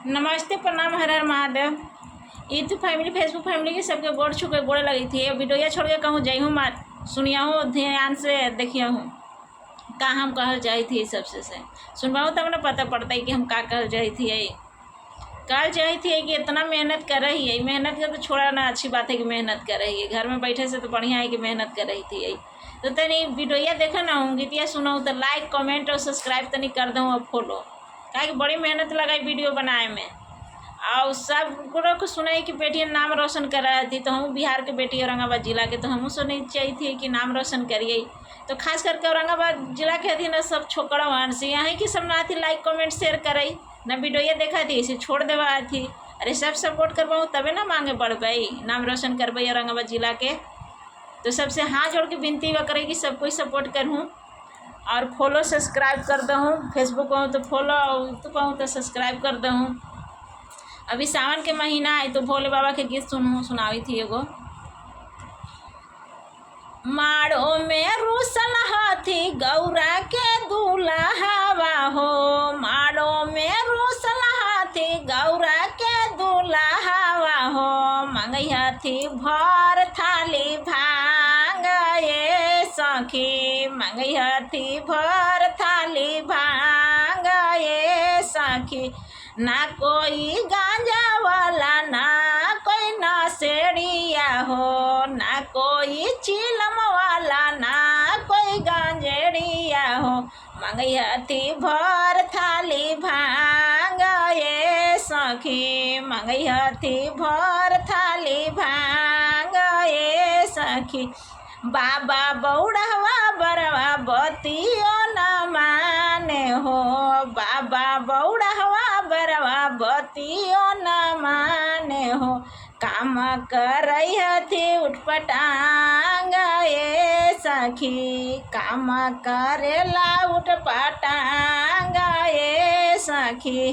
नमस्ते, प्रणाम, हर हर Mahadev. YouTube family, Facebook family के सबके गोड़ छू के गोड़े लगी थी। वीडियो छोड़ के कहूँ जई हूँ मत सुनिया हूँ, ध्यान से देखिया हूँ का हम कहल जाई थी। सबसे से सुनवाऊँ तब ना पता पड़ता है कि हम का कहल जाई थी। कहल जाई थी कि इतना मेहनत कर रही है। मेहनत का तो छोड़ा ना, अच्छी बात है कि मेहनत कर रही है। घर में बैठे से तो बढ़िया है कि मेहनत कर रही थी। तो तनी वीडियो देखा ना हूँ, गीतिया सुनाऊँ तो लाइक कमेंट और सब्सक्राइब तनी कर दूँ और फॉलो, काहे कि बड़ी मेहनत लगाई वीडियो बनाए में। और सब को सुनाई कि बेटियाँ नाम रोशन कर रही थी। तो हम बिहार के बेटी औरंगाबाद जिला के, तो हम सुननी चाहिए थी कि नाम रोशन करिए। तो खास करके औरंगाबाद जिला के थी ना सब छोकरा वहाँ से यहाँ की सब ना थी लाइक कमेंट शेयर करई ना, वीडियो देखा थी इसे छोड़ देवा थी। अरे सब सपोर्ट करवाऊँ तबे ना मांगे बढ़ पाई, नाम रोशन करवाई औरंगाबाद जिला के। तो सबसे हाथ जोड़ के विनती व करे कि सब कोई सपोर्ट करूँ और फॉलो सब्सक्राइब कर दूँ। फेसबुक कहूँ तो फॉलो, यूट्यूब कहूँ तो सब्सक्राइब कर दूँ। अभी सावन के महीना है तो भोले बाबा के गीत सुनावी थी एगो। माड़ो में रूसल हाथी गौरा के दूल्हा हो, माड़ो में रूसल हाथी गौरा के दूल्हा हो। मंगई हाथी भर थाली भांग ये सखी, मंगई हाथी भर थाली भांग ये सखी। ना कोई गांजा वाला ना कोई नशेड़िया हो, ना कोई चिलम वाला ना कोई गांजेड़िया हो। मंगई हाथी भर थाली भांग ये सखी, मंगई हाथी भर थाली भांग ये सखी। बाबा बौड़वा बरवा बतियो न माने हो, बाबा बौड़वा बरवा बतियो न माने हो। काम करई हथी उठपटांग ये सखी, काम करेला उठपटांग ये सखी।